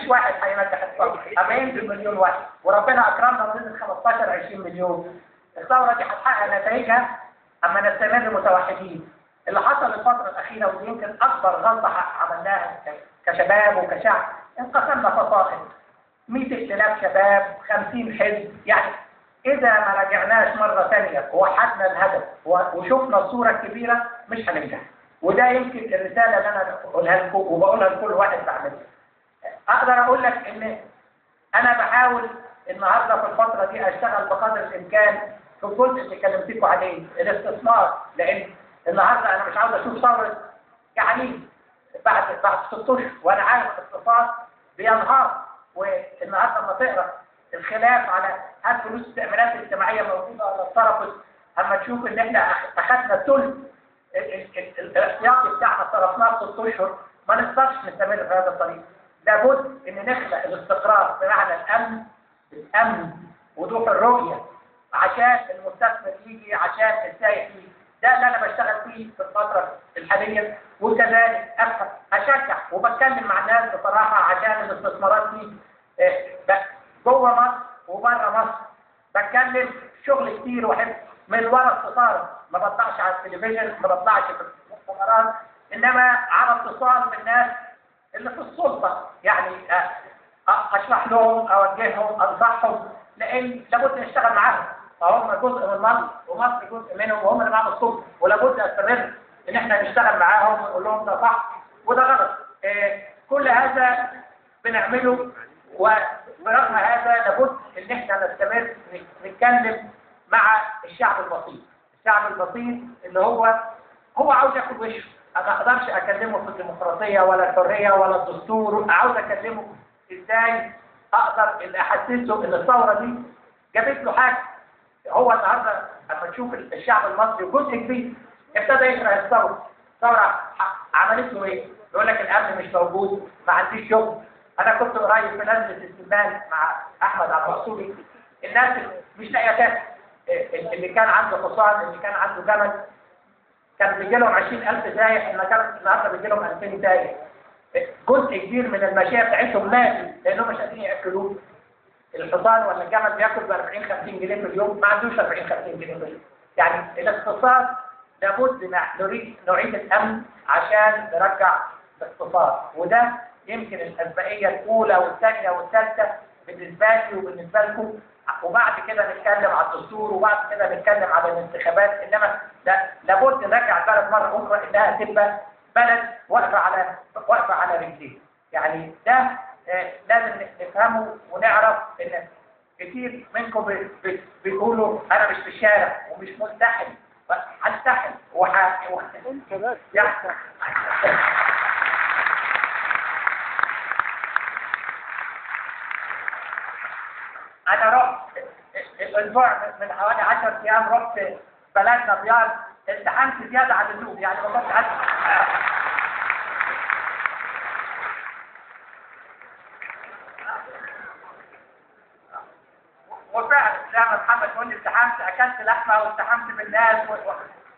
فيش واحد هينجح الثوره، اما ينزل مليون واحد وربنا اكرمنا ونزل 15 20 مليون. الثوره دي هتحقق نتائجها اما نستمر متوحدين. اللي حصل الفتره الاخيره ودي يمكن اكبر غلطه عملناها كشباب وكشعب، انقسمنا فصائل، 100 ائتلاف شباب، 50 حزب. يعني اذا ما رجعناش مره ثانيه ووحدنا الهدف وشفنا الصوره الكبيره مش هننجح. وده يمكن الرساله اللي انا بقولها لكم وبقولها لكل واحد بعملها. اقدر اقول لك ان انا بحاول النهارده في الفتره دي اشتغل بقدر الامكان في الجزء اللي كلمتكم عليه، الاستثمار. لان النهارده انا مش عاوز اشوف ثوره جعانين بعد 6 اشهر وانا عارف الاقتصاد بينهار. والنهارده لما تقرا الخلاف على هل فلوس التامينات الاجتماعيه موجوده ولا اتصرفت، اما تشوف ان احنا اخذنا الثلث الاحتياطي بتاعنا صرفناه في 6 اشهر، ما نقدرش نستمر في هذا الطريق. لابد ان نخلق الاستقرار بمعنى الامن وضوح الرؤيه عشان المستثمر يجي، عشان السائح يجي. ده اللي انا بشتغل فيه في الفتره الحاليه. وكذلك اشجع وبتكلم مع الناس بصراحه عشان الاستثمارات دي جوه مصر وبره مصر. بتكلم شغل كتير واحب من ورا الستاره، ما بطلعش على التلفزيون، ما بطلعش في المؤتمرات، انما على اتصال بالناس اللي في السلطه. يعني اشرح لهم، اوجههم، انصحهم، لان لابد نشتغل معاهم. فهم جزء من مصر ومصر جزء منهم وهم اللي معاهم السلطه، ولابد استمر ان احنا نشتغل معاهم ونقول لهم ده صح وده غلط. كل هذا بنعمله، وبرغم هذا لابد ان احنا نستمر نتكلم مع الشعب البسيط. الشعب البسيط اللي هو عاوز ياكل وشه. ما اقدرش اكلمه في الديمقراطيه ولا الحريه ولا الدستور، عاوز اكلمه ازاي اقدر ان احسسه ان الثوره دي جابت له حاجه. هو النهارده لما تشوف الشعب المصري جزء كبير ابتدى يكره الثوره. الثوره عملت له ايه؟ يقول لك الامن مش موجود، ما عنديش شغل. انا كنت قريب في نزله السمان مع احمد عبد المقصودي، الناس مش لاقيه تاكل. اللي كان عنده حصان، اللي كان عنده جمل، كان بيجي لهم 20,000 سايح، النهارده بيجي لهم 2000 سايح. جزء كبير من المشاية بتاعتهم ماتوا لانهم مش قادرين ياكلوه. الحصان ولا الجمل بياكل ب 40 50 جنيه في اليوم، ما عندوش 40 50 جنيه في اليوم. يعني الاقتصاد لابد نعيد الامن عشان نرجع الاقتصاد. وده يمكن الاسبقيه الاولى والثانيه والثالثه بالنسبه لي وبالنسبه لكم. وبعد كده نتكلم على الدستور، وبعد كده نتكلم على الانتخابات. انما لابد نرجع البلد مره اخرى انها تبقى بلد واقفه على رجليه. يعني ده لازم نفهمه ونعرف ان كتير منكم بيقولوا انا مش في الشارع ومش ملتحم. هلتحم انا رحت الاسبوع من حوالي 10 ايام، رحت بلدنا رياض، التحمت زياده عن اللزوم. يعني ما كنتش عارف. وفعلا زي ما محمد يقول لي التحمت، اكلت لحمه والتحمت بالناس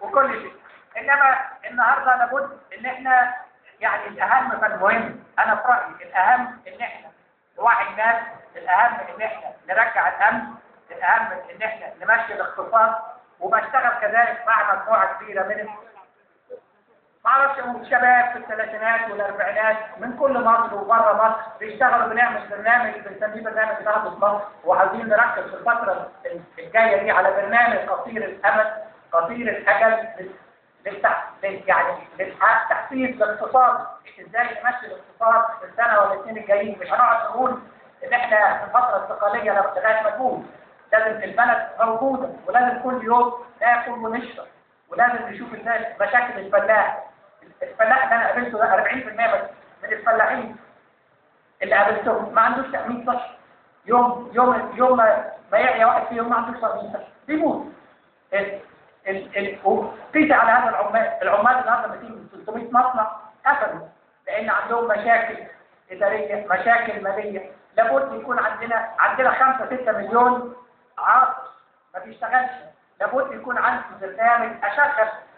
وكل شيء. انما النهارده لابد ان احنا يعني الاهم فالمهم، انا في رايي الاهم ان احنا نوعي الناس، الاهم ان احنا نرجع الامن، الاهم ان احنا نمشي الاقتصاد. وبشتغل كذلك مع مجموعه كبيره من ما اعرفش شباب في الثلاثينات والاربعينات من كل مصر وبره مصر بيشتغلوا. بنعمل برنامج بنسميه برنامج تنافس مصر، وعايزين نركز في الفتره الجايه دي على برنامج قصير الامد قصير الاجل لتحسين الاقتصاد. ازاي نمشي الاقتصاد في السنه ولا الاثنين الجايين. مش هنقعد نقول ان احنا في الفتره الانتقاليه لغايه ما نقول. لازم البلد موجوده، ولازم كل يوم ناكل ونشرب، ولازم نشوف ازاي مشاكل الفلاح. الفلاح اللي انا قابلته ده 40% بس من الفلاحين اللي قابلتهم ما عندوش تامين صحي. يوم ما يعيا واحد فيهم ما عندوش تامين صحي بيموت. قيس على هذا العمال النهارده 200 300 مصنع قفلوا لان عندهم مشاكل اداريه، مشاكل ماليه. لابد يكون عندنا 5-6 مليون عاطل ما بيشتغلش. لابد يكون عندي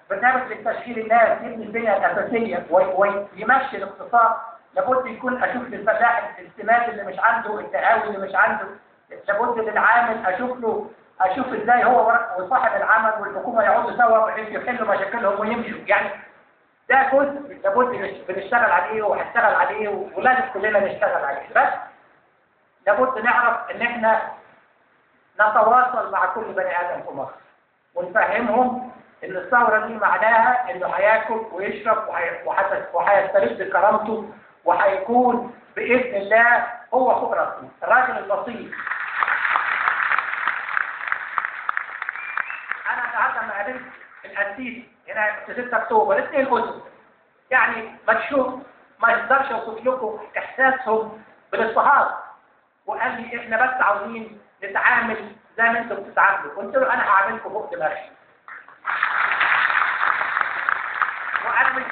برنامج لتشغيل الناس، يبني البنيه الاساسيه ويمشي الاقتصاد لابد يكون اشوف للفلاح السمات اللي مش عنده، التقاوي اللي مش عنده. لابد للعامل اشوف ازاي هو وصاحب العمل والحكومه يقعدوا سوا بحيث يحلوا مشاكلهم ويمشوا. يعني ده جزء لابد بنشتغل عليه وهنشتغل عليه ولازم كلنا نشتغل عليه. بس لابد نعرف ان احنا نتواصل مع كل بني ادم في مصر ونفهمهم ان الثوره دي معناها انه هياكل ويشرب وهيسترد كرامته وهيكون باذن الله هو فوق راسه الراجل البسيط. انا النهارده ما قابلت القسيس هنا في 6 اكتوبر 2 اسس، يعني مكشوف ما يقدرش يوصف لكم احساسهم بالاضطهاد، وقال لي احنا بس عاوزين نتعامل زي ما انتم بتتعاملوا. قلت له انا هعاملكم فوق دماغي. وانا مش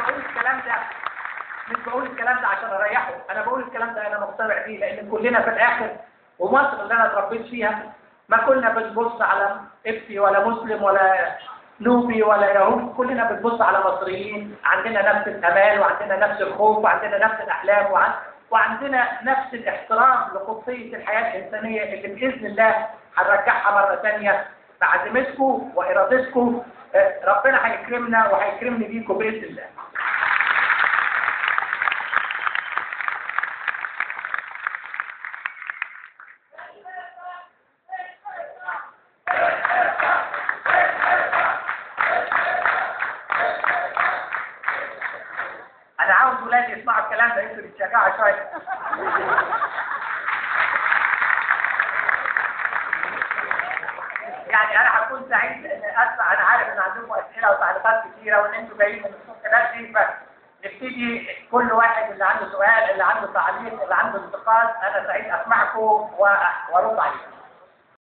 بقول الكلام ده عشان اريحه، انا بقول الكلام ده انا مقتنع بيه، لان كلنا في الاخر ومصر اللي انا اتربيت فيها ما كنا بنبص على ابتي ولا مسلم ولا نوبي ولا يهود، كلنا بنبص على مصريين عندنا نفس الامال وعندنا نفس الخوف وعندنا نفس الاحلام وعندنا نفس الاحترام لقدسيه الحياه الانسانيه اللي باذن الله هنرجعها مره ثانيه بعزيمتكم وارادتكم. ربنا هيكرمنا وهيكرمني بيكم باذن الله. انا عاوز ولادي يسمعوا الكلام ده، انتوا بتشجعوا شويه. يعني انا هكون سعيد ان اسمع. انا عارف ان عندكم اسئله وتعليقات كثيره وان انتوا جايين من الصبح بدري، فنبتدي كل واحد اللي عنده سؤال، اللي عنده تعليق، اللي عنده انتقاد، انا سعيد اسمعكم وارد عليكم.